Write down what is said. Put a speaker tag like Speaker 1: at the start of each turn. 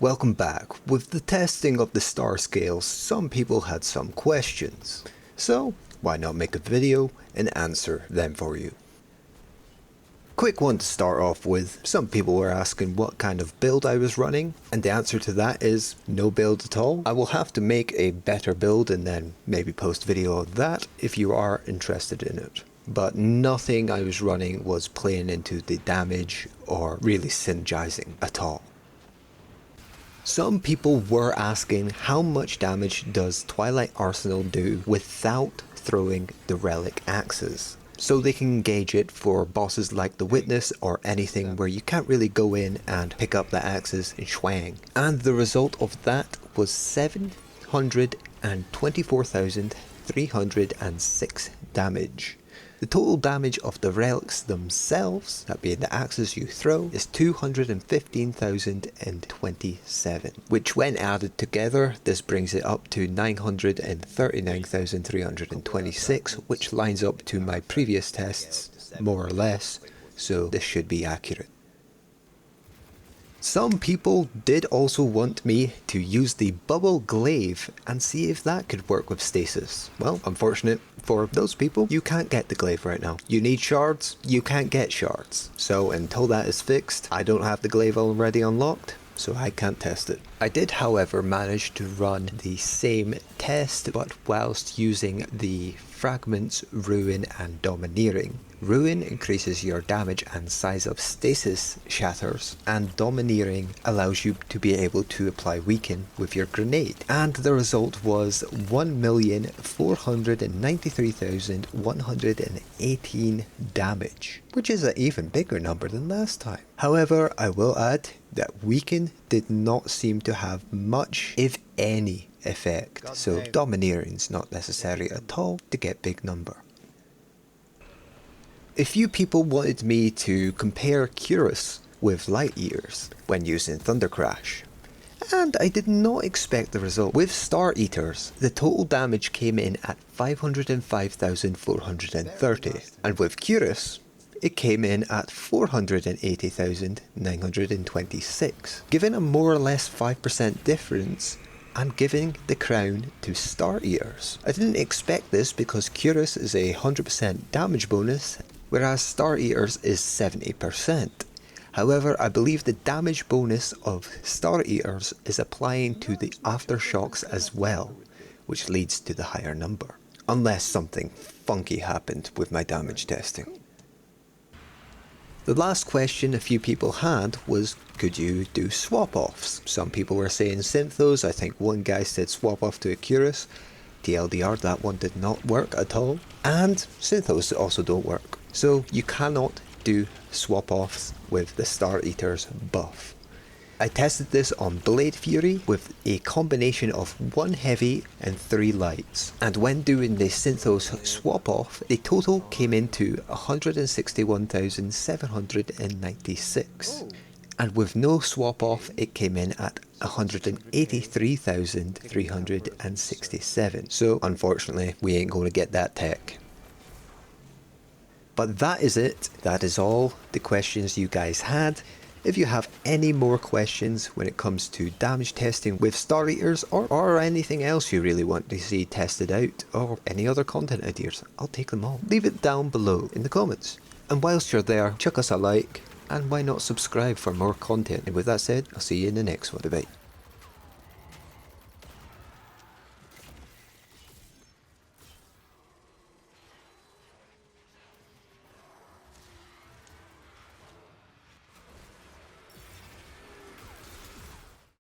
Speaker 1: Welcome back. With the testing of the star scales, some people had some questions. So, why not make a video and answer them for you? Quick one to start off with. Some people were asking what kind of build I was running, and the answer to that is no build at all. I will have to make a better build and then maybe post video of that if you are interested in it. But nothing I was running was playing into the damage or really synergizing at all. Some people were asking how much damage does Twilight Arsenal do without throwing the relic axes, so they can gauge it for bosses like the Witness or anything where you can't really go in and pick up the axes and swang. And the result of that was 724,306 damage. The total damage of the relics themselves, that being the axes you throw, is 215,027, which when added together, this brings it up to 939,326, which lines up to my previous tests, more or less, so this should be accurate. Some people did also want me to use the bubble glaive and see if that could work with stasis. Well, unfortunate for those people, you can't get the glaive right now. You need shards, you can't get shards. So until that is fixed, I don't have the glaive already unlocked, so I can't test it. I did, however, manage to run the same test, but whilst using the fragments, ruin and domineering. Ruin increases your damage and size of stasis shatters, and domineering allows you to be able to apply weaken with your grenade. And the result was 1,493,118 damage, which is an even bigger number than last time. However, I will add that weaken did not seem to have much, if any, effect, so domineering's not necessary at all to get big number. A few people wanted me to compare Curus with Light Eaters when using Thunder Crash, and I did not expect the result. With Star Eaters, the total damage came in at 505,430, and with Curus, it came in at 480,926. Given a more or less 5% difference, I'm giving the crown to Star Eaters. I didn't expect this because Curus is a 100% damage bonus, whereas Star Eaters is 70%. However, I believe the damage bonus of Star Eaters is applying to the aftershocks as well, which leads to the higher number. Unless something funky happened with my damage testing. The last question a few people had was, could you do swap-offs? Some people were saying Synthos. I think one guy said swap off to a Curus. TLDR, that one did not work at all. And Synthos also don't work. So you cannot do swap-offs with the Star Eaters buff. I tested this on Blade Fury with a combination of 1 heavy and 3 lights, and when doing the Synthos swap off, the total came into 161,796, and with no swap off it came in at 183,367, so unfortunately we ain't going to get that tech. But that is it. That is all the questions you guys had. If you have any more questions when it comes to damage testing with Star Eaters or anything else you really want to see tested out, or any other content ideas, I'll take them all. Leave it down below in the comments. And whilst you're there, chuck us a like, and why not subscribe for more content. And with that said, I'll see you in the next one. Bye bye.